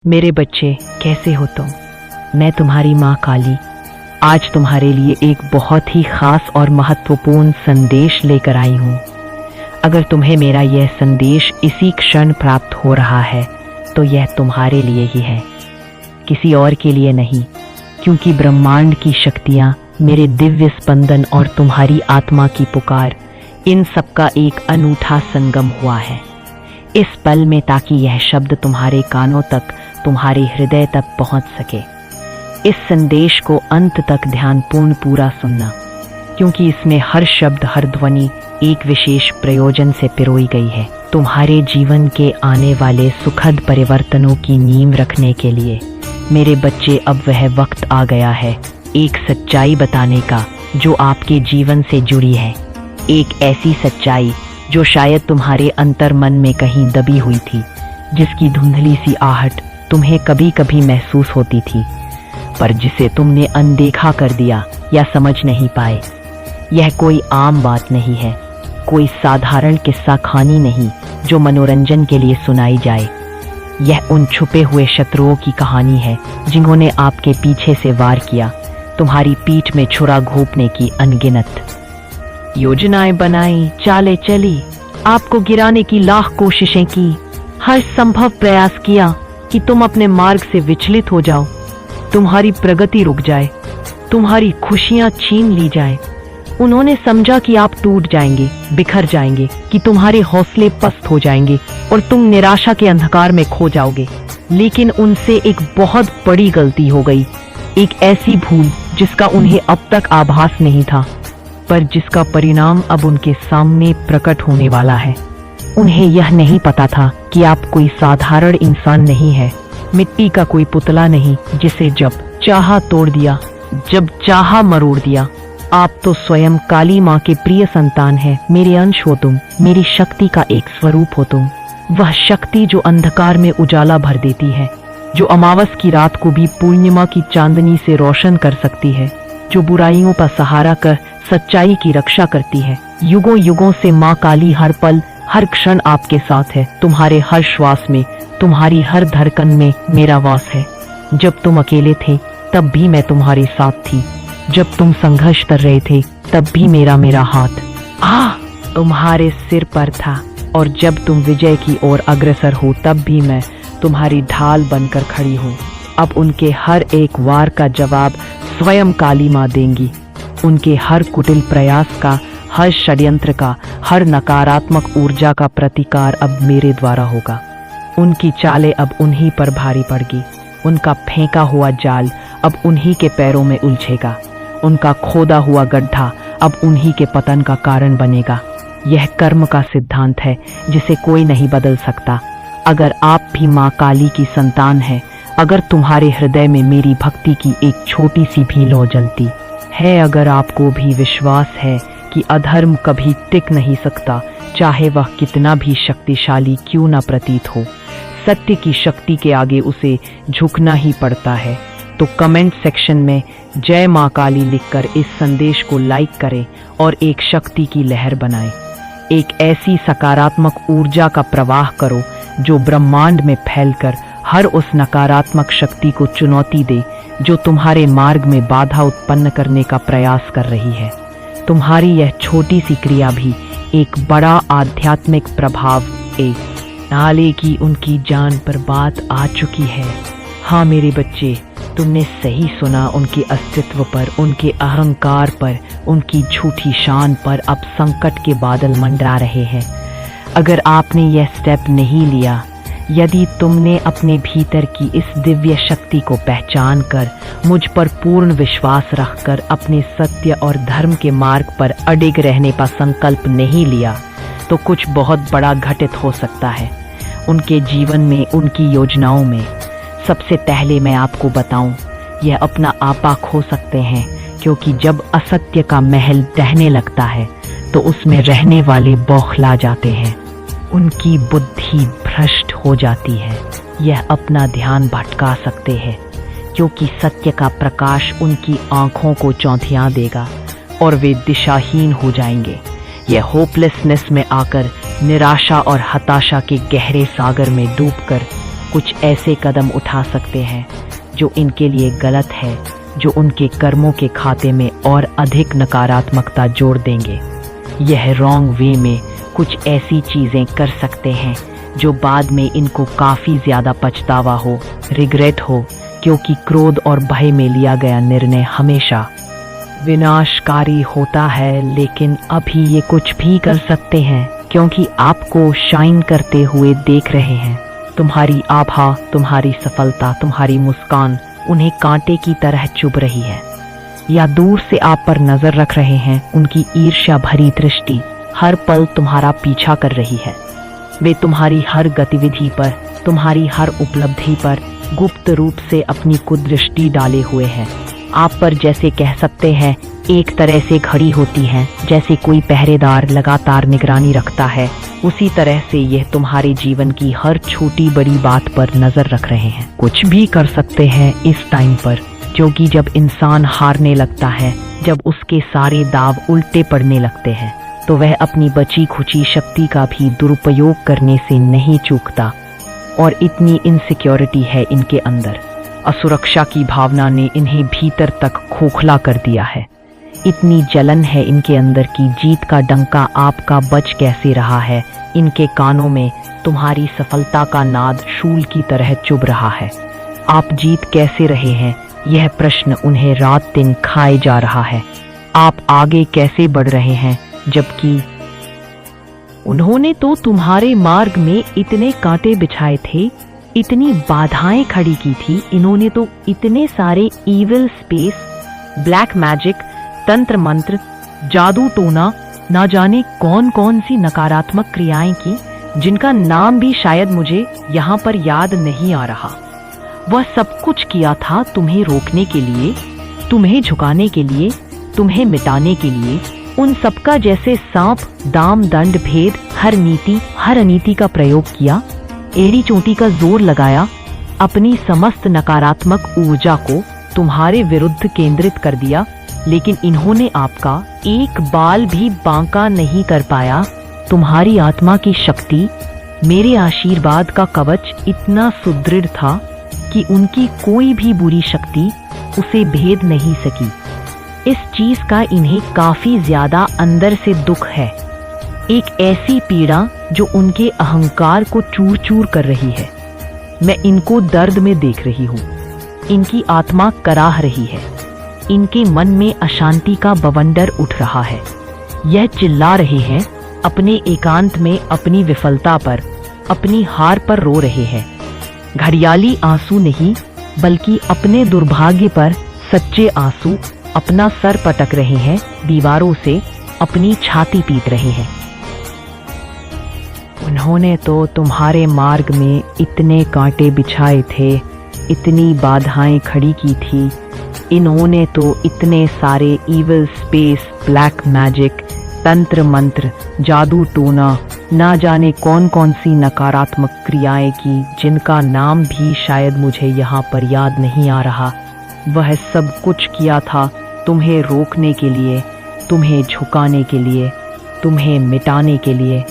मेरे बच्चे, कैसे हो तुम? मैं तुम्हारी माँ काली आज तुम्हारे लिए एक बहुत ही खास और महत्वपूर्ण संदेश लेकर आई हूँ। अगर तुम्हें मेरा यह संदेश इसी क्षण प्राप्त हो रहा है तो यह तुम्हारे लिए ही है, किसी और के लिए नहीं, क्योंकि ब्रह्मांड की शक्तियाँ, मेरे दिव्य स्पंदन और तुम्हारी आत्मा की पुकार, इन सबका एक अनूठा संगम हुआ है इस पल में, ताकि यह शब्द तुम्हारे कानों तक, तुम्हारे हृदय तक पहुंच सके। इस संदेश को अंत तक ध्यानपूर्ण पूरा सुनना, क्योंकि इसमें हर शब्द, हर ध्वनि एक विशेष प्रयोजन से पिरोई गई है, तुम्हारे जीवन के आने वाले सुखद परिवर्तनों की नींव रखने के लिए। मेरे बच्चे, अब वह वक्त आ गया है एक सच्चाई बताने का जो आपके जीवन से जुड़ी है, एक ऐसी सच्चाई जो शायद तुम्हारे अंतर मन में कहीं दबी हुई थी, जिसकी धुंधली सी आहट तुम्हें कभी कभी महसूस होती थी, पर जिसे तुमने अनदेखा कर दिया या समझ नहीं पाए। यह कोई आम बात नहीं है, कोई साधारण किस्सा कहानी नहीं जो मनोरंजन के लिए सुनाई जाए। यह उन छुपे हुए शत्रुओं की कहानी है जिन्होंने आपके पीछे से वार किया, तुम्हारी पीठ में छुरा घोंपने की अनगिनत योजनाएं बनाई, चालें चली, आपको गिराने की लाख कोशिशें की, हर संभव प्रयास किया कि तुम अपने मार्ग से विचलित हो जाओ, तुम्हारी प्रगति रुक जाए, तुम्हारी खुशियां छीन ली जाए। उन्होंने समझा कि आप टूट जाएंगे, बिखर जाएंगे, कि तुम्हारे हौसले पस्त हो जाएंगे और तुम निराशा के अंधकार में खो जाओगे। लेकिन उनसे एक बहुत बड़ी गलती हो गई, एक ऐसी भूल जिसका उन्हें अब तक आभास नहीं था, पर जिसका परिणाम अब उनके सामने प्रकट होने वाला है। उन्हें यह नहीं पता था कि आप कोई साधारण इंसान नहीं है, मिट्टी का कोई पुतला नहीं जिसे जब चाहा तोड़ दिया, जब चाहा मरोड़ दिया। आप तो स्वयं काली माँ के प्रिय संतान हैं। मेरे अंश हो तुम, मेरी शक्ति का एक स्वरूप हो तुम, वह शक्ति जो अंधकार में उजाला भर देती है, जो अमावस की रात को भी पूर्णिमा की चांदनी से रोशन कर सकती है, जो बुराइयों का सहारा कर सच्चाई की रक्षा करती है। युगों युगों से माँ काली हर पल, हर क्षण आपके साथ है, तुम्हारे हर श्वास में, तुम्हारी हर धड़कन में मेरा वास है। जब तुम अकेले थे तब भी मैं तुम्हारे साथ थी, जब तुम संघर्ष कर रहे थे तब भी मेरा हाथ तुम्हारे सिर पर था, और जब तुम विजय की ओर अग्रसर हो तब भी मैं तुम्हारी ढाल बनकर खड़ी हूँ। अब उनके हर एक वार का जवाब स्वयं काली माँ देंगी। उनके हर कुटिल प्रयास का, हर षड्यंत्र का, हर नकारात्मक ऊर्जा का प्रतिकार अब मेरे द्वारा होगा। उनकी चालें अब उन्हीं पर भारी पड़गी, उनका फेंका हुआ जाल अब उन्हीं के पैरों में उलझेगा, उनका खोदा हुआ गड्ढा अब उन्हीं के पतन का कारण बनेगा। यह कर्म का सिद्धांत है जिसे कोई नहीं बदल सकता। अगर आप भी माँ काली की संतान हैं, अगर तुम्हारे हृदय में मेरी भक्ति की एक छोटी सी भी लौ जलती है, अगर आपको भी विश्वास है कि अधर्म कभी टिक नहीं सकता, चाहे वह कितना भी शक्तिशाली क्यों न प्रतीत हो, सत्य की शक्ति के आगे उसे झुकना ही पड़ता है, तो कमेंट सेक्शन में जय माँ काली लिखकर इस संदेश को लाइक करें और एक शक्ति की लहर बनाएं। एक ऐसी सकारात्मक ऊर्जा का प्रवाह करो जो ब्रह्मांड में फैलकर हर उस नकारात्मक शक्ति को चुनौती दे जो तुम्हारे मार्ग में बाधा उत्पन्न करने का प्रयास कर रही है। तुम्हारी यह छोटी सी क्रिया भी एक बड़ा आध्यात्मिक प्रभाव डालेगी। उनकी जान पर बात आ चुकी है। हाँ मेरे बच्चे, तुमने सही सुना, उनके अस्तित्व पर, उनके अहंकार पर, उनकी झूठी शान पर अब संकट के बादल मंडरा रहे हैं। अगर आपने यह स्टेप नहीं लिया, यदि तुमने अपने भीतर की इस दिव्य शक्ति को पहचान कर, मुझ पर पूर्ण विश्वास रखकर अपने सत्य और धर्म के मार्ग पर अडिग रहने का संकल्प नहीं लिया, तो कुछ बहुत बड़ा घटित हो सकता है उनके जीवन में, उनकी योजनाओं में। सबसे पहले मैं आपको बताऊं, यह अपना आपा खो सकते हैं, क्योंकि जब असत्य का महल ढहने लगता है तो उसमें रहने वाले बौखला जाते हैं, उनकी बुद्धि भ्रष्ट हो जाती है। यह अपना ध्यान भटका सकते हैं, क्योंकि सत्य का प्रकाश उनकी आंखों को चौंधिया देगा और वे दिशाहीन हो जाएंगे। यह होपलेसनेस में आकर निराशा और हताशा के गहरे सागर में डूबकर कुछ ऐसे कदम उठा सकते हैं जो इनके लिए गलत है, जो उनके कर्मों के खाते में और अधिक नकारात्मकता जोड़ देंगे। यह रॉन्ग वे में कुछ ऐसी चीजें कर सकते हैं जो बाद में इनको काफी ज्यादा पछतावा हो, रिग्रेट हो, क्योंकि क्रोध और भय में लिया गया निर्णय हमेशा विनाशकारी होता है। लेकिन अभी ये कुछ भी कर सकते हैं क्योंकि आपको शाइन करते हुए देख रहे हैं। तुम्हारी आभा, तुम्हारी सफलता, तुम्हारी मुस्कान उन्हें कांटे की तरह चुभ रही है, या दूर से आप पर नजर रख रहे हैं। उनकी ईर्ष्या भरी दृष्टि हर पल तुम्हारा पीछा कर रही है। वे तुम्हारी हर गतिविधि पर, तुम्हारी हर उपलब्धि पर गुप्त रूप से अपनी कुदृष्टि डाले हुए हैं। आप पर जैसे कह सकते हैं एक तरह से घड़ी होती है, जैसे कोई पहरेदार लगातार निगरानी रखता है, उसी तरह से यह तुम्हारे जीवन की हर छोटी बड़ी बात पर नजर रख रहे हैं। कुछ भी कर सकते हैं इस टाइम पर, क्योंकि जब इंसान हारने लगता है, जब उसके सारे दाव उल्टे पड़ने लगते हैं, तो वह अपनी बची खुची शक्ति का भी दुरुपयोग करने से नहीं चूकता। और इतनी इनसिक्योरिटी है इनके अंदर, असुरक्षा की भावना ने इन्हें भीतर तक खोखला कर दिया है। इतनी जलन है इनके अंदर कि जीत का डंका आपका बज कैसे रहा है। इनके कानों में तुम्हारी सफलता का नाद शूल की तरह चुभ रहा है। आप जीत कैसे रहे हैं, यह प्रश्न उन्हें रात दिन खाए जा रहा है। आप आगे कैसे बढ़ रहे हैं, जबकि उन्होंने तो तुम्हारे मार्ग में इतने कांटे बिछाए थे, इतनी बाधाएं खड़ी की थी। इन्होंने तो इतने सारे इविल स्पेस, ब्लैक मैजिक, तंत्र मंत्र, जादू टोना, ना जाने कौन कौन सी नकारात्मक क्रियाएं की, जिनका नाम भी शायद मुझे यहाँ पर याद नहीं आ रहा। वह सब कुछ किया था तुम्हें रोकने के लिए, तुम्हें झुकाने के लिए, तुम्हें मिटाने के लिए। उन सबका जैसे सांप, दाम, दंड, भेद, हर नीति, हर अनीति का प्रयोग किया, एड़ी चोटी का जोर लगाया, अपनी समस्त नकारात्मक ऊर्जा को तुम्हारे विरुद्ध केंद्रित कर दिया। लेकिन इन्होंने आपका एक बाल भी बांका नहीं कर पाया। तुम्हारी आत्मा की शक्ति, मेरे आशीर्वाद का कवच इतना सुदृढ़ था कि उनकी कोई भी बुरी शक्ति उसे भेद नहीं सकी। इस चीज का इन्हें काफी ज्यादा अंदर से दुख है, एक ऐसी पीड़ा जो उनके अहंकार को चूर चूर कर रही है। मैं इनको दर्द में देख रही हूँ, इनकी आत्मा कराह रही है, इनके मन में अशांति का बवंडर उठ रहा है। यह चिल्ला रहे हैं, अपने एकांत में अपनी विफलता पर, अपनी हार पर रो रहे हैं। घड़ियाली आंसू नहीं, बल्कि अपने दुर्भाग्य पर सच्चे आंसू अपना सर पटक रहे हैं, दीवारों से अपनी छाती पीट रहे हैं। उन्होंने तो तुम्हारे मार्ग में इतने कांटे बिछाए थे, इतनी बाधाएं खड़ी की थी। इन्होंने तो इतने सारे इविल स्पेस, ब्लैक मैजिक, तंत्र मंत्र, जादू टोना, ना जाने कौन कौन सी नकारात्मक क्रियाएं की, जिनका नाम भी शायद मुझे यहाँ पर याद नहीं आ रहा। वह सब कुछ किया था तुम्हें रोकने के लिए, तुम्हें झुकाने के लिए, तुम्हें मिटाने के लिए।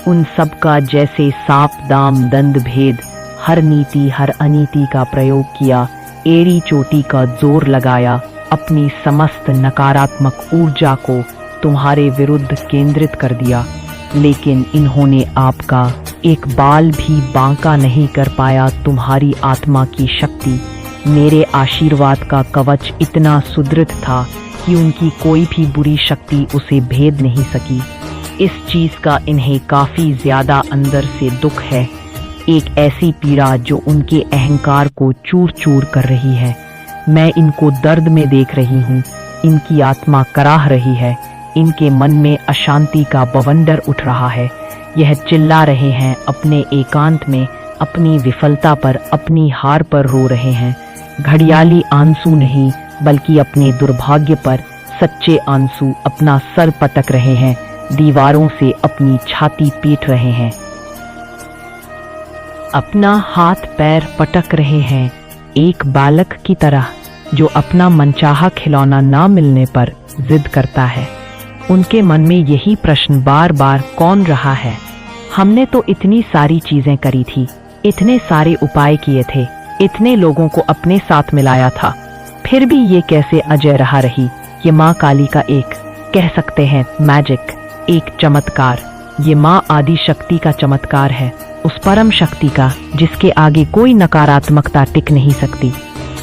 उन सब का जैसे सांप, दाम, दंड, भेद, हर नीति, हर अनीति का प्रयोग किया, एड़ी चोटी का जोर लगाया, अपनी समस्त नकारात्मक ऊर्जा को तुम्हारे विरुद्ध केंद्रित कर दिया। लेकिन इन्होंने आपका एक बाल भी बांका नहीं कर पाया। तुम्हारी आत्मा की शक्ति, मेरे आशीर्वाद का कवच इतना सुदृढ़ था कि उनकी कोई भी बुरी शक्ति उसे भेद नहीं सकी। इस चीज का इन्हें काफी ज्यादा अंदर से दुख है, एक ऐसी पीड़ा जो उनके अहंकार को चूर चूर कर रही है। मैं इनको दर्द में देख रही हूँ, इनकी आत्मा कराह रही है, इनके मन में अशांति का बवंडर उठ रहा है। यह चिल्ला रहे हैं, अपने एकांत में अपनी विफलता पर, अपनी हार पर रो रहे हैं। घड़ियाली आंसू नहीं, बल्कि अपने दुर्भाग्य पर सच्चे आंसू अपना सर पटक रहे हैं, दीवारों से अपनी छाती पीट रहे हैं, अपना हाथ पैर पटक रहे हैं, एक बालक की तरह जो अपना मनचाहा खिलौना ना मिलने पर जिद करता है। उनके मन में यही प्रश्न बार बार कौन रहा है। हमने तो इतनी सारी चीजें करी थी, इतने सारे उपाय किए थे, इतने लोगों को अपने साथ मिलाया था, फिर भी ये कैसे अजय रहा रही। ये माँ काली का एक, कह सकते हैं मैजिक, एक चमत्कार। ये माँ आदि शक्ति का चमत्कार है, उस परम शक्ति का जिसके आगे कोई नकारात्मकता टिक नहीं सकती।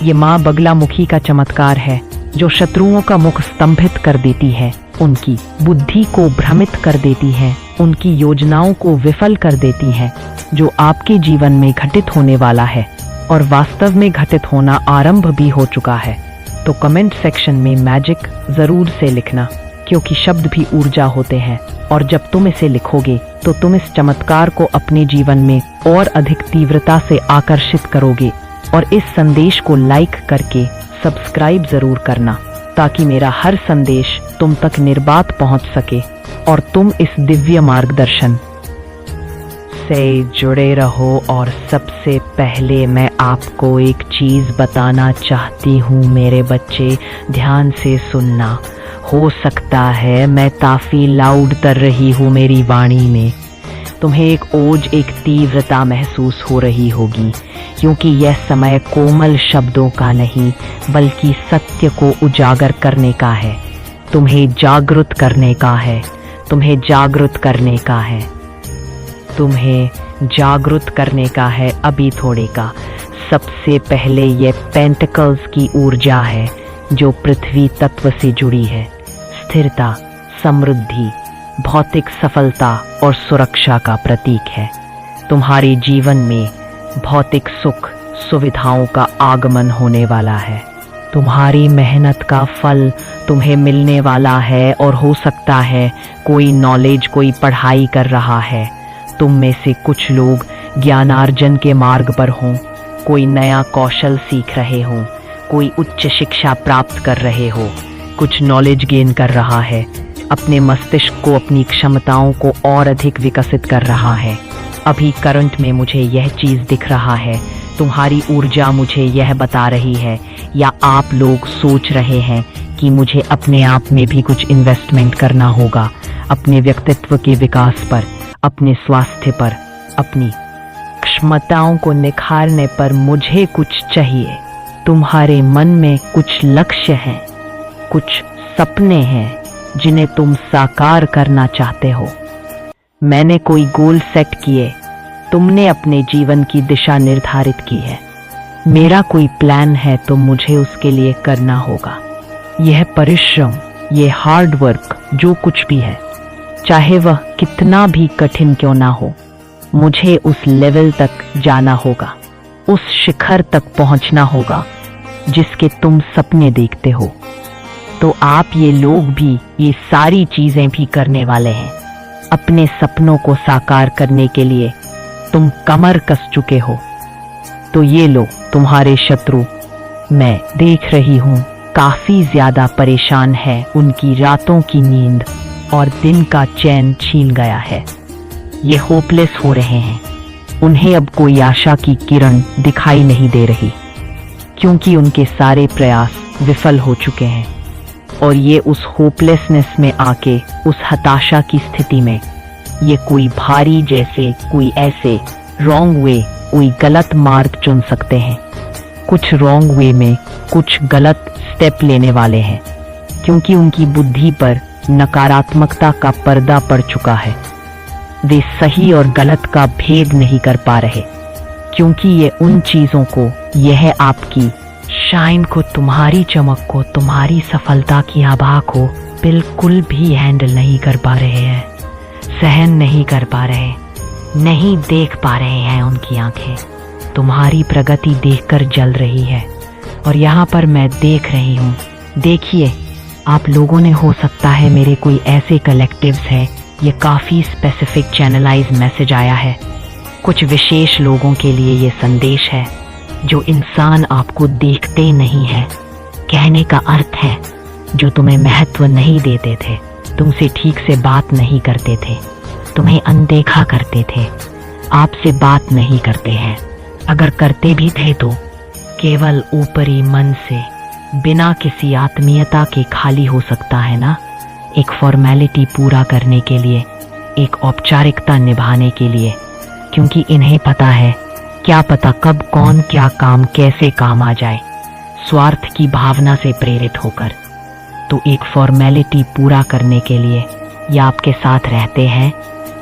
ये माँ बगलामुखी का चमत्कार है, जो शत्रुओं का मुख स्तंभित कर देती है, उनकी बुद्धि को भ्रमित कर देती है, उनकी योजनाओं को विफल कर देती है। जो आपके जीवन में घटित होने वाला है और वास्तव में घटित होना आरंभ भी हो चुका है, तो कमेंट सेक्शन में मैजिक जरूर से लिखना, क्योंकि शब्द भी ऊर्जा होते हैं और जब तुम इसे लिखोगे तो तुम इस चमत्कार को अपने जीवन में और अधिक तीव्रता से आकर्षित करोगे। और इस संदेश को लाइक करके सब्सक्राइब जरूर करना, ताकि मेरा हर संदेश तुम तक निर्बाध पहुंच सके और तुम इस दिव्य मार्गदर्शन से जुड़े रहो। और सबसे पहले मैं आपको एक चीज बताना चाहती हूँ मेरे बच्चे, ध्यान से सुनना। हो सकता है मैं काफी लाउड कर रही हूँ मेरी वाणी में, तुम्हें एक ओज, एक तीव्रता महसूस हो रही होगी, क्योंकि यह समय कोमल शब्दों का नहीं बल्कि सत्य को उजागर करने का है। तुम्हें जागृत करने का है, तुम्हें जागृत करने का है, तुम्हें जागृत करने का है अभी थोड़े का। सबसे पहले ये पेंटिकल्स की ऊर्जा है जो पृथ्वी तत्व से जुड़ी है। स्थिरता, समृद्धि, भौतिक सफलता और सुरक्षा का प्रतीक है। तुम्हारे जीवन में भौतिक सुख, सुविधाओं का आगमन होने वाला है। तुम्हारी मेहनत का फल तुम्हें मिलने वाला है और हो सकता है कोई नॉलेज, कोई पढ़ाई कर रहा है। तुम में से कुछ लोग ज्ञानार्जन के मार्ग पर हों, कोई नया कौशल सीख रहे हों, कोई उच्च शिक्षा प्राप्त कर रहे हो, कुछ नॉलेज गेन कर रहा है, अपने मस्तिष्क को, अपनी क्षमताओं को और अधिक विकसित कर रहा है। अभी करंट में मुझे यह चीज दिख रहा है, तुम्हारी ऊर्जा मुझे यह बता रही है, या आप लोग सोच रहे हैं कि मुझे अपने आप में भी कुछ इन्वेस्टमेंट करना होगा, अपने व्यक्तित्व के विकास पर, अपने स्वास्थ्य पर, अपनी क्षमताओं को निखारने पर मुझे कुछ चाहिए। तुम्हारे मन में कुछ लक्ष्य हैं, कुछ सपने हैं जिन्हें तुम साकार करना चाहते हो। मैंने कोई गोल सेट किए, तुमने अपने जीवन की दिशा निर्धारित की है। मेरा कोई प्लान है तो मुझे उसके लिए करना होगा। यह परिश्रम, यह हार्ड वर्क, जो कुछ भी है, चाहे वह कितना भी कठिन क्यों ना हो, मुझे उस लेवल तक जाना होगा, उस शिखर तक पहुंचना होगा जिसके तुम सपने देखते हो। तो आप ये लोग भी ये सारी चीजें भी करने वाले हैं। अपने सपनों को साकार करने के लिए तुम कमर कस चुके हो। तो ये लो तुम्हारे शत्रु, मैं देख रही हूं काफी ज्यादा परेशान है, उनकी रातों की नींद और दिन का चैन छीन गया है। ये होपलेस हो रहे हैं, उन्हें अब कोई आशा की किरण दिखाई नहीं दे रही, क्योंकि उनके सारे प्रयास विफल हो चुके हैं। और ये उस होपलेसनेस में आके, उस हताशा की स्थिति में, ये कोई भारी जैसे कोई ऐसे रॉन्ग वे, कोई गलत मार्ग चुन सकते हैं। कुछ रॉन्ग वे में कुछ गलत स्टेप लेने वाले हैं, क्योंकि उनकी बुद्धि पर नकारात्मकता का पर्दा पड़ चुका है। वे सही और गलत का भेद नहीं कर पा रहे, क्योंकि ये उन चीजों को, यह आपकी शाइन को, तुम्हारी चमक को, तुम्हारी सफलता की आभा को बिल्कुल भी हैंडल नहीं कर पा रहे हैं, सहन नहीं कर पा रहे, नहीं देख पा रहे हैं। उनकी आंखें तुम्हारी प्रगति देखकर जल रही है। और यहाँ पर मैं देख रही हूँ, देखिए आप लोगों ने, हो सकता है मेरे कोई ऐसे कलेक्टिव्स हैं, ये काफी स्पेसिफिक चैनलाइज मैसेज आया है। कुछ विशेष लोगों के लिए ये संदेश है, जो इंसान आपको देखते नहीं है। कहने का अर्थ है, जो तुम्हें महत्व नहीं देते थे, तुमसे ठीक से बात नहीं करते थे, तुम्हें अनदेखा करते थे, आपसे बात नहीं करते हैं। अगर करते भी थे तो केवल ऊपरी मन से, बिना किसी आत्मीयता के खाली हो सकता है ना, एक फॉर्मेलिटी पूरा करने के लिए, एक औपचारिकता निभाने के लिए, क्योंकि इन्हें पता है क्या पता कब कौन क्या काम कैसे काम आ जाए। स्वार्थ की भावना से प्रेरित होकर तो एक फॉर्मेलिटी पूरा करने के लिए या आपके साथ रहते हैं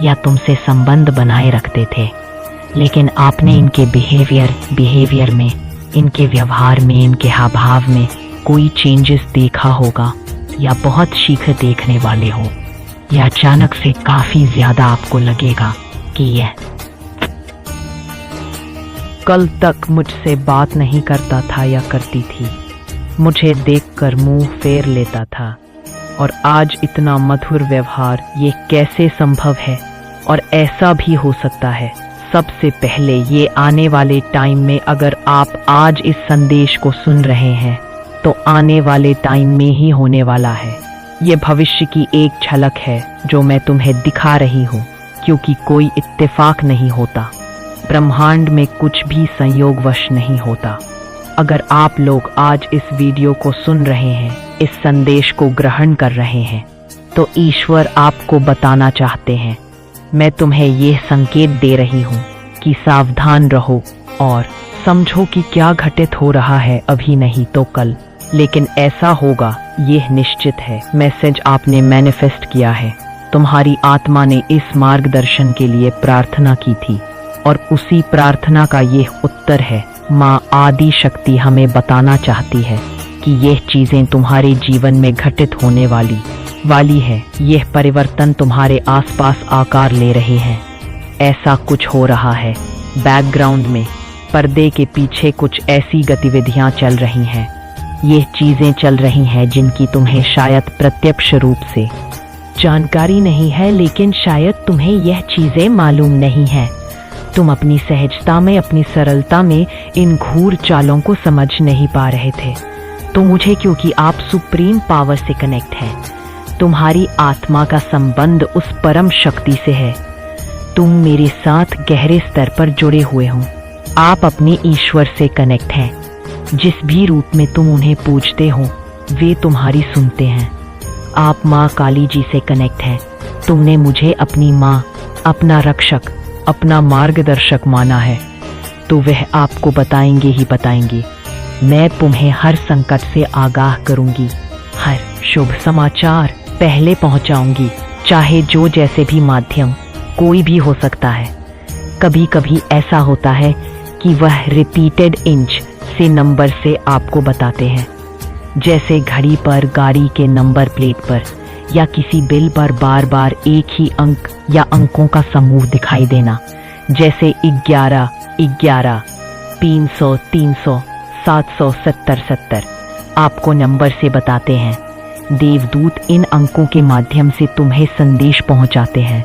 या तुमसे संबंध बनाए रखते थे, लेकिन आपने इनके बिहेवियर में, इनके व्यवहार में, इनके हाव भाव में कोई चेंजेस देखा होगा या बहुत शीघ्र देखने वाले हो, या अचानक से काफी ज्यादा आपको लगेगा कि यह कल तक मुझसे बात नहीं करता था या करती थी, मुझे देखकर मुंह फेर लेता था, और आज इतना मधुर व्यवहार, ये कैसे संभव है? और ऐसा भी हो सकता है। सबसे पहले ये आने वाले टाइम में अगर आप आज इस संदेश को सुन रहे हैं तो आने वाले टाइम में ही होने वाला है। ये भविष्य की एक झलक है जो मैं तुम्हें दिखा रही हूँ, क्योंकि कोई इत्तेफाक नहीं होता, ब्रह्मांड में कुछ भी संयोगवश नहीं होता। अगर आप लोग आज इस वीडियो को सुन रहे हैं, इस संदेश को ग्रहण कर रहे हैं, तो ईश्वर आपको बताना चाहते हैं, मैं तुम्हें यह संकेत दे रही हूँ कि सावधान रहो और समझो कि क्या घटित हो रहा है अभी नहीं तो कल, लेकिन ऐसा होगा, यह निश्चित है। मैसेज आपने मैनिफेस्ट किया है, तुम्हारी आत्मा ने इस मार्गदर्शन के लिए प्रार्थना की थी और उसी प्रार्थना का यह उत्तर है। माँ आदि शक्ति हमें बताना चाहती है कि यह चीजें तुम्हारे जीवन में घटित होने वाली है। यह परिवर्तन तुम्हारे आसपास आकार ले रहे हैं। ऐसा कुछ हो रहा है बैकग्राउंड में, पर्दे के पीछे कुछ ऐसी गतिविधियां चल रही हैं। ये चीजें चल रही हैं जिनकी तुम्हें शायद प्रत्यक्ष रूप से जानकारी नहीं है, लेकिन शायद तुम्हें यह चीजें मालूम नहीं है। तुम अपनी सहजता में, अपनी सरलता में इन घूर चालों को समझ नहीं पा रहे थे। तो मुझे, क्योंकि आप सुप्रीम पावर से कनेक्ट हैं, तुम्हारी आत्मा का संबंध उस परम शक्ति से है। तुम मेरे साथ गहरे स्तर पर जुड़े हुए हो। आप अपने ईश्वर से कनेक्ट हैं। जिस भी रूप में तुम उन्हें पूजते हो, वे तुम्हारी सुनते हैं। आप माँ काली जी से कनेक्ट हैं। तुमने मुझे अपनी माँ, अपना रक्षक, अपना मार्गदर्शक माना है, तो वह आपको बताएंगे ही बताएंगे। मैं तुम्हें हर संकट से आगाह करूंगी, हर शुभ समाचार पहले पहुंचाऊंगी, चाहे जो जैसे भी माध्यम कोई भी हो सकता है। कभी कभी ऐसा होता है कि वह रिपीटेड इंच से नंबर से आपको बताते हैं, जैसे घड़ी पर, गाड़ी के नंबर प्लेट पर या किसी बिल पर बार बार एक ही अंक या अंकों का समूह दिखाई देना, जैसे 11, 11, 300, 300, 700, 70, 70 आपको नंबर से बताते हैं। देवदूत इन अंकों के माध्यम से तुम्हें संदेश पहुंचाते हैं,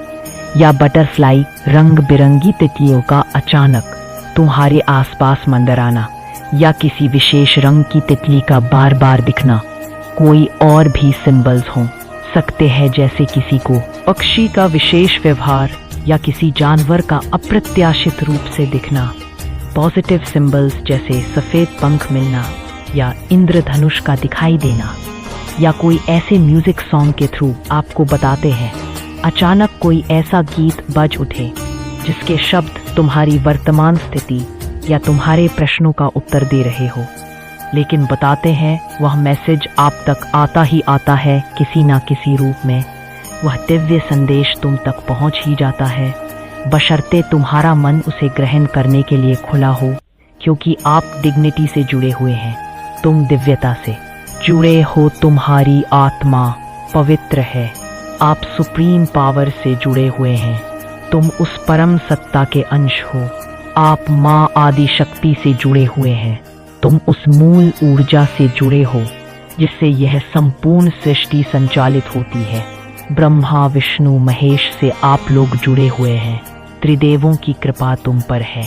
या बटरफ्लाई, रंग बिरंगी तितलियों का अचानक तुम्हारे आसपास मंडराना, या किसी विशेष रंग की तितली का बार बार दिखना। कोई और भी सिंबल्स हो सकते हैं, जैसे किसी को पक्षी का विशेष व्यवहार या किसी जानवर का अप्रत्याशित रूप से दिखना। पॉजिटिव सिंबल्स जैसे सफेद पंख मिलना या इंद्रधनुष का दिखाई देना, या कोई ऐसे म्यूजिक सॉन्ग के थ्रू आपको बताते हैं अचानक कोई ऐसा गीत बज उठे जिसके शब्द तुम्हारी वर्तमान स्थिति या तुम्हारे प्रश्नों का उत्तर दे रहे हो, लेकिन बताते हैं वह मैसेज आप तक आता ही आता है किसी ना किसी रूप में। वह दिव्य संदेश तुम तक पहुंच ही जाता है, बशर्ते तुम्हारा मन उसे ग्रहण करने के लिए खुला हो, क्योंकि आप डिग्निटी से जुड़े हुए हैं, तुम दिव्यता से जुड़े हो, तुम्हारी आत्मा पवित्र है, आप सुप्रीम पावर से जुड़े हुए हैं, तुम उस परम सत्ता के अंश हो, आप माँ आदि शक्ति से जुड़े हुए हैं, तुम उस मूल ऊर्जा से जुड़े हो जिससे यह संपूर्ण सृष्टि संचालित होती है। ब्रह्मा, विष्णु, महेश से आप लोग जुड़े हुए हैं। त्रिदेवों की कृपा तुम पर है,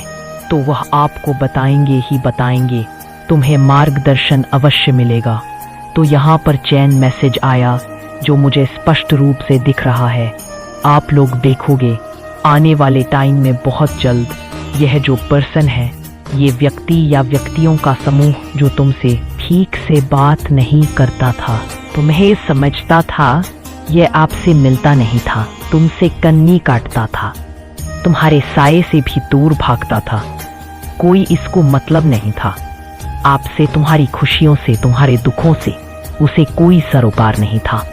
तो वह आपको बताएंगे ही बताएंगे, तुम्हें मार्गदर्शन अवश्य मिलेगा। तो यहाँ पर चैन मैसेज आया जो मुझे स्पष्ट रूप से दिख रहा है। आप लोग देखोगे आने वाले टाइम में बहुत जल्द यह जो पर्सन है, ये व्यक्ति या व्यक्तियों का समूह जो तुमसे ठीक से बात नहीं करता था, तुम्हें समझता था, यह आपसे मिलता नहीं था, तुमसे कन्नी काटता था, तुम्हारे साये से भी दूर भागता था, कोई इसको मतलब नहीं था। आपसे, तुम्हारी खुशियों से, तुम्हारे दुखों से उसे कोई सरोकार नहीं था।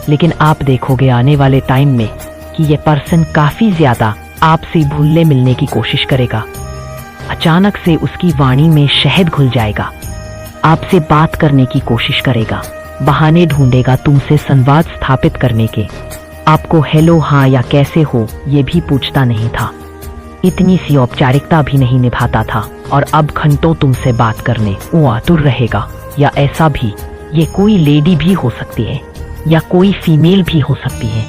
लेकिन आप देखोगे आने वाले टाइम में कि ये पर्सन काफी ज्यादा आपसे भूलने मिलने की कोशिश करेगा। अचानक से उसकी वाणी में शहद घुल जाएगा, आपसे बात करने की कोशिश करेगा, बहाने ढूंढेगा तुमसे संवाद स्थापित करने के। आपको हेलो, हाँ या कैसे हो ये भी पूछता नहीं था, इतनी सी औपचारिकता भी नहीं निभाता था, और अब घंटों तुमसे बात करने वो आतुर रहेगा। या ऐसा भी, ये कोई लेडी भी हो सकती है या कोई फीमेल भी हो सकती है,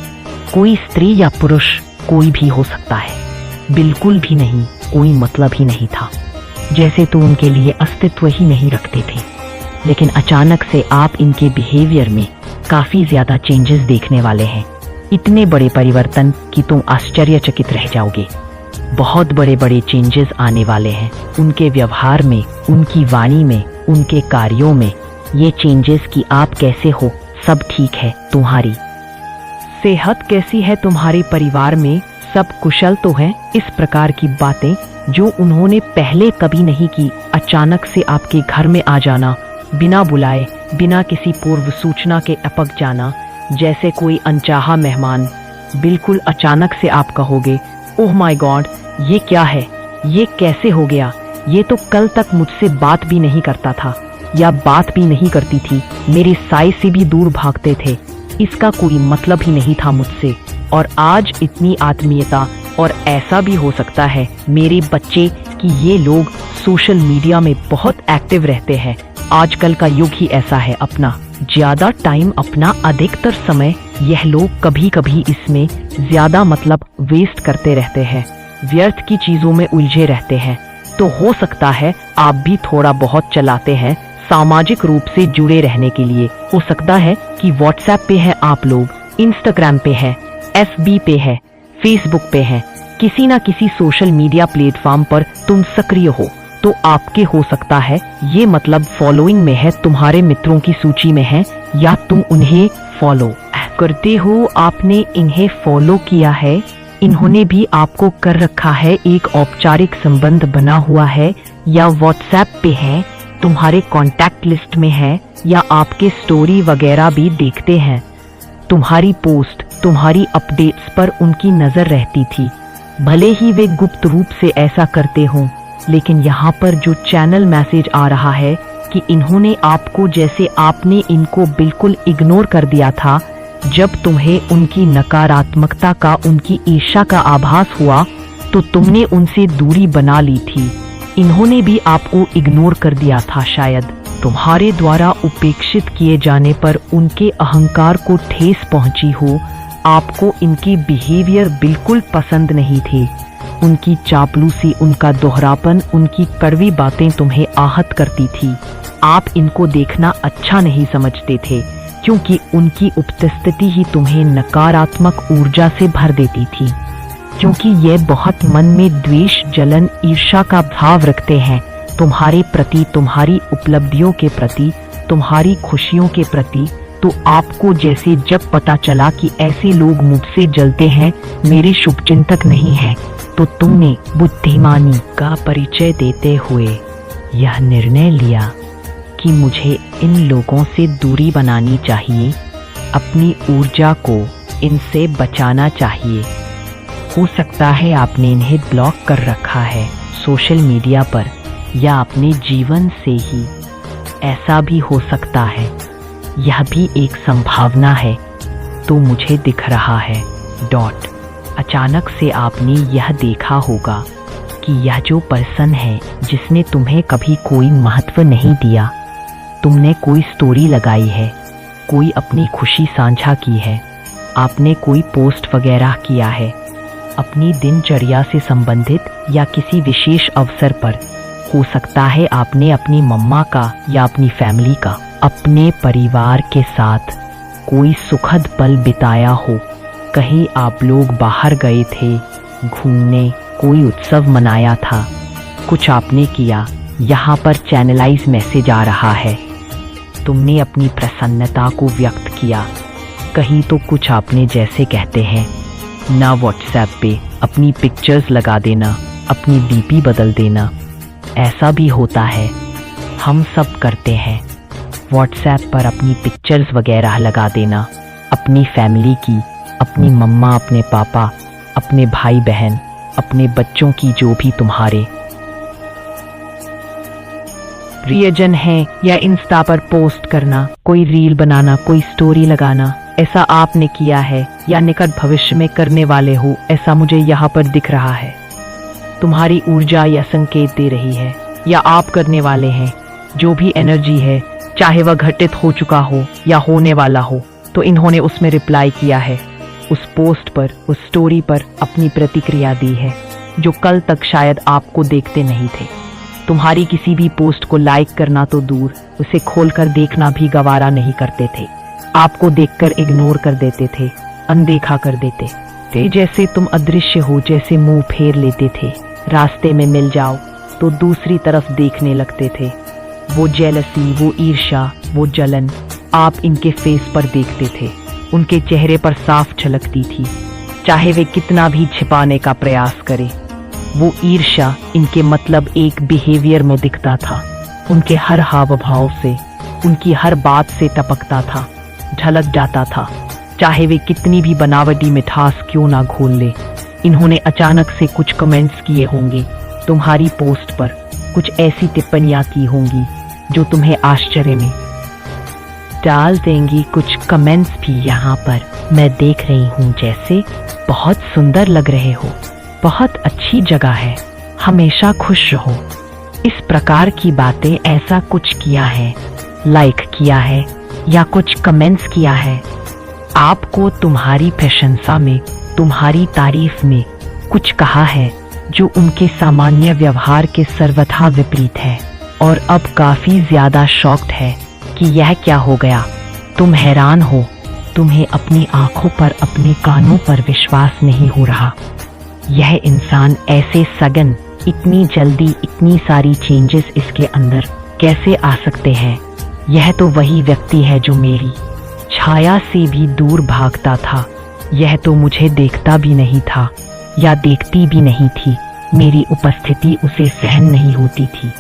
कोई स्त्री या पुरुष कोई भी हो सकता है। बिल्कुल भी नहीं, कोई मतलब ही नहीं था, जैसे तो उनके लिए अस्तित्व ही नहीं रखते थे। लेकिन अचानक से आप इनके बिहेवियर में काफी ज्यादा चेंजेस देखने वाले हैं, इतने बड़े परिवर्तन कि तुम आश्चर्यचकित रह जाओगे। बहुत बड़े बड़े चेंजेस आने वाले हैं उनके व्यवहार में, उनकी वाणी में, उनके कार्यों में। ये चेंजेस कि आप कैसे हो, सब ठीक है, तुम्हारी सेहत कैसी है, तुम्हारे परिवार में सब कुशल तो है। इस प्रकार की बातें जो उन्होंने पहले कभी नहीं की, अचानक से आपके घर में आ जाना, बिना बुलाए, बिना किसी पूर्व सूचना के अपक जाना, जैसे कोई अनचाहा मेहमान। बिल्कुल अचानक से आप कहोगे, ओह माय गॉड, ये क्या है, ये कैसे हो गया, ये तो कल तक मुझसे बात भी नहीं करता था या बात भी नहीं करती थी, मेरे साय से भी दूर भागते थे, इसका कोई मतलब ही नहीं था मुझसे, और आज इतनी आत्मीयता। और ऐसा भी हो सकता है मेरे बच्चे कि ये लोग सोशल मीडिया में बहुत एक्टिव रहते हैं। आजकल का युग ही ऐसा है, अपना ज्यादा टाइम, अपना अधिकतर समय यह लोग कभी कभी इसमें ज्यादा मतलब वेस्ट करते रहते हैं, व्यर्थ की चीजों में उलझे रहते हैं। तो हो सकता है आप भी थोड़ा बहुत चलाते हैं सामाजिक रूप से जुड़े रहने के लिए। हो सकता है कि व्हाट्सएप पे है आप लोग, इंस्टाग्राम पे है, FB पे है, फेसबुक पे है, किसी ना किसी सोशल मीडिया प्लेटफॉर्म पर तुम सक्रिय हो। तो आपके हो सकता है ये मतलब फॉलोइंग में है, तुम्हारे मित्रों की सूची में है, या तुम उन्हें फॉलो करते हो, आपने इन्हें फॉलो किया है, इन्होंने भी आपको कर रखा है, एक औपचारिक संबंध बना हुआ है, या व्हाट्सएप पे है, तुम्हारे कॉन्टैक्ट लिस्ट में है, या आपके स्टोरी वगैरह भी देखते हैं। तुम्हारी पोस्ट, तुम्हारी अपडेट्स पर उनकी नजर रहती थी, भले ही वे गुप्त रूप से ऐसा करते हों। लेकिन यहाँ पर जो चैनल मैसेज आ रहा है कि इन्होंने आपको, जैसे आपने इनको बिल्कुल इग्नोर कर दिया था, जब तुम्हें उनकी नकारात्मकता का, उनकी ईर्ष्या का आभास हुआ तो तुमने उनसे दूरी बना ली थी। इन्होंने भी आपको इग्नोर कर दिया था शायद। तुम्हारे द्वारा उपेक्षित किए जाने पर उनके अहंकार को ठेस पहुंची हो। आपको इनकी बिहेवियर बिल्कुल पसंद नहीं थी, उनकी चापलूसी, उनका दोहरापन, उनकी कड़वी बातें तुम्हें आहत करती थी। आप इनको देखना अच्छा नहीं समझते थे, क्योंकि उनकी उपस्थिति ही तुम्हें नकारात्मक ऊर्जा से भर देती थी, क्योंकि ये बहुत मन में द्वेष, जलन, ईर्ष्या का भाव रखते हैं तुम्हारे प्रति, तुम्हारी उपलब्धियों के प्रति, तुम्हारी खुशियों के प्रति। तो आपको जैसे जब पता चला कि ऐसे लोग मुझसे जलते हैं, मेरे शुभचिंतक नहीं हैं, तो तुमने बुद्धिमानी का परिचय देते हुए यह निर्णय लिया कि मुझे इन लोगों से दूरी बनानी चाहिए, अपनी ऊर्जा को इनसे बचाना चाहिए। हो सकता है आपने इन्हें ब्लॉक कर रखा है सोशल मीडिया पर, या अपने जीवन से ही, ऐसा भी हो सकता है, यह भी एक संभावना है। तो मुझे दिख रहा है डॉट। अचानक से आपने यह देखा होगा कि यह जो पर्सन है जिसने तुम्हें कभी कोई महत्व नहीं दिया, तुमने कोई स्टोरी लगाई है, कोई अपनी खुशी साझा की है, आपने कोई पोस्ट वगैरह किया है अपनी दिनचर्या से संबंधित या किसी विशेष अवसर पर। हो सकता है आपने अपनी मम्मा का या अपनी फैमिली का, अपने परिवार के साथ कोई सुखद पल बिताया हो, कहीं आप लोग बाहर गए थे घूमने, कोई उत्सव मनाया था, कुछ आपने किया। यहाँ पर चैनलाइज मैसेज आ रहा है, तुमने अपनी प्रसन्नता को व्यक्त किया। कहीं तो कुछ आपने, जैसे कहते हैं ना, व्हाट्सएप पे अपनी पिक्चर्स लगा देना, अपनी डीपी बदल देना, ऐसा भी होता है, हम सब करते हैं। व्हाट्सएप पर अपनी पिक्चर्स वगैरह लगा देना, अपनी फैमिली की, अपनी मम्मा, अपने पापा, अपने भाई बहन, अपने बच्चों की, जो भी तुम्हारे प्रियजन हैं, या इंस्टा पर पोस्ट करना, कोई रील बनाना, कोई स्टोरी लगाना। ऐसा आपने किया है या निकट भविष्य में करने वाले हो, ऐसा मुझे यहाँ पर दिख रहा है। तुम्हारी ऊर्जा या संकेत दे रही है, या आप करने वाले हैं। जो भी एनर्जी है, चाहे वह घटित हो चुका हो या होने वाला हो, तो इन्होंने उसमें रिप्लाई किया है, उस पोस्ट पर, उस स्टोरी पर अपनी प्रतिक्रिया दी है, जो कल तक शायद आपको देखते नहीं थे। तुम्हारी किसी भी पोस्ट को लाइक करना तो दूर, उसे खोलकर देखना भी गवारा नहीं करते थे। आपको देखकर इग्नोर कर देते थे, अनदेखा कर देते थे, जैसे तुम अदृश्य हो, जैसे मुंह फेर लेते थे। रास्ते में मिल जाओ तो दूसरी तरफ देखने लगते थे। वो जेलसी, वो ईर्ष्या, वो जलन आप इनके फेस पर देखते थे, उनके चेहरे पर साफ झलकती थी, चाहे वे कितना भी छिपाने का प्रयास करें। वो ईर्ष्या इनके मतलब एक बिहेवियर में दिखता था, उनके हर हाव भाव से, उनकी हर बात से टपकता था, झलक जाता था, चाहे वे कितनी भी बनावटी मिठास क्यों ना घोल ले। इन्होंने अचानक से कुछ कमेंट्स किए होंगे तुम्हारी पोस्ट पर, कुछ ऐसी टिप्पणियां की होंगी जो तुम्हें आश्चर्य में डाल देंगी। कुछ कमेंट्स भी यहाँ पर मैं देख रही हूँ, जैसे बहुत सुंदर लग रहे हो, बहुत अच्छी जगह है, हमेशा खुश रहो, इस प्रकार की बातें। ऐसा कुछ किया है, लाइक किया है या कुछ कमेंट्स किया है। आपको तुम्हारी प्रशंसा में, तुम्हारी तारीफ में कुछ कहा है जो उनके सामान्य व्यवहार के सर्वथा विपरीत है, और अब काफी ज्यादा शॉक्ड है कि यह क्या हो गया। तुम हैरान हो, तुम्हें अपनी आंखों पर, अपने कानों पर विश्वास नहीं हो रहा। यह इंसान ऐसे सघन, इतनी जल्दी, इतनी सारी चेंजेस इसके अंदर कैसे आ सकते हैं। यह तो वही व्यक्ति है जो मेरी छाया से भी दूर भागता था। यह तो मुझे देखता भी नहीं था या देखती भी नहीं थी, मेरी उपस्थिति उसे सहन नहीं होती थी।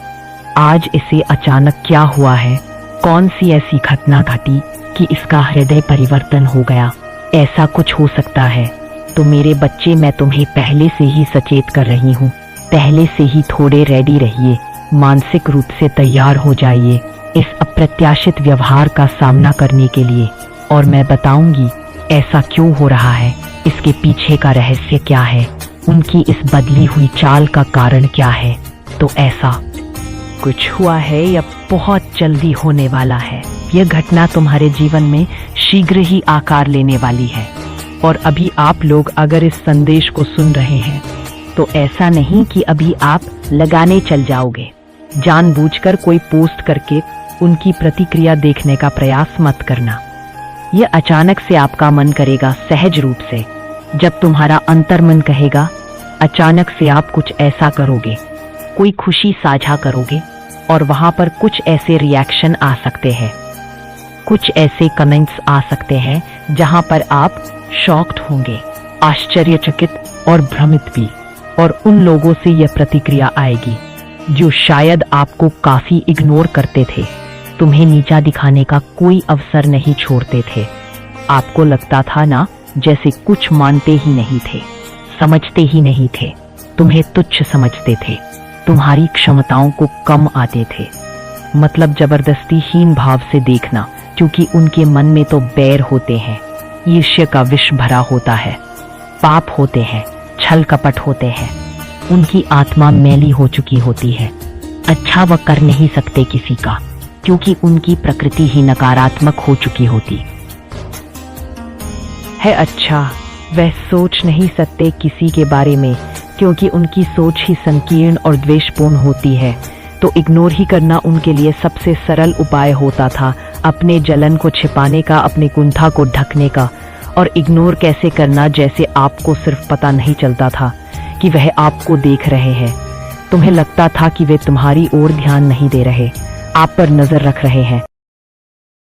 आज इसे अचानक क्या हुआ है, कौन सी ऐसी घटना घटी कि इसका हृदय परिवर्तन हो गया। ऐसा कुछ हो सकता है तो मेरे बच्चे, मैं तुम्हें पहले से ही सचेत कर रही हूँ, पहले से ही थोड़े रेडी रहिए, मानसिक रूप से तैयार हो जाइए इस अप्रत्याशित व्यवहार का सामना करने के लिए। और मैं बताऊंगी ऐसा क्यों हो रहा है, इसके पीछे का रहस्य क्या है, उनकी इस बदली हुई चाल का कारण क्या है। तो ऐसा कुछ हुआ है या बहुत जल्दी होने वाला है। यह घटना तुम्हारे जीवन में शीघ्र ही आकार लेने वाली है। और अभी आप लोग अगर इस संदेश को सुन रहे हैं तो ऐसा नहीं कि अभी आप लगाने चल जाओगे। जानबूझकर कोई पोस्ट करके उनकी प्रतिक्रिया देखने का प्रयास मत करना। यह अचानक से आपका मन करेगा, सहज रूप से, जब तुम्हारा अंतर्मन कहेगा, अचानक से आप कुछ ऐसा करोगे, कोई खुशी साझा करोगे, और वहां पर कुछ ऐसे रिएक्शन आ सकते हैं, कुछ ऐसे कमेंट्स आ सकते हैं जहां पर आप शॉक्ड होंगे, आश्चर्यचकित और भ्रमित भी। और उन लोगों से यह प्रतिक्रिया आएगी जो शायद आपको काफी इग्नोर करते थे, तुम्हें नीचा दिखाने का कोई अवसर नहीं छोड़ते थे। आपको लगता था ना जैसे कुछ मानते ही नहीं थे, समझते ही नहीं थे, तुम्हें तुच्छ समझते थे, तुम्हारी क्षमताओं को कम आते थे। मतलब जबरदस्ती हीन भाव से देखना, क्योंकि उनके मन में तो बैर होते हैं, ईर्ष्या का विष भरा होता है, पाप होते हैं, छल कपट होते हैं, उनकी आत्मा मैली हो चुकी होती है। अच्छा वह कर नहीं सकते किसी का, क्योंकि उनकी प्रकृति ही नकारात्मक हो चुकी होती है। अच्छा वह सोच नहीं सकते किसी के बारे में, क्योंकि उनकी सोच ही संकीर्ण और द्वेषपूर्ण होती है। तो इग्नोर ही करना उनके लिए सबसे सरल उपाय होता था, अपने जलन को छिपाने का, अपने कुंठा को ढकने का। और इग्नोर कैसे करना, जैसे आपको सिर्फ पता नहीं चलता था कि वह आपको देख रहे हैं। तुम्हें लगता था कि वे तुम्हारी ओर ध्यान नहीं दे रहे, आप पर नजर रख रहे हैं।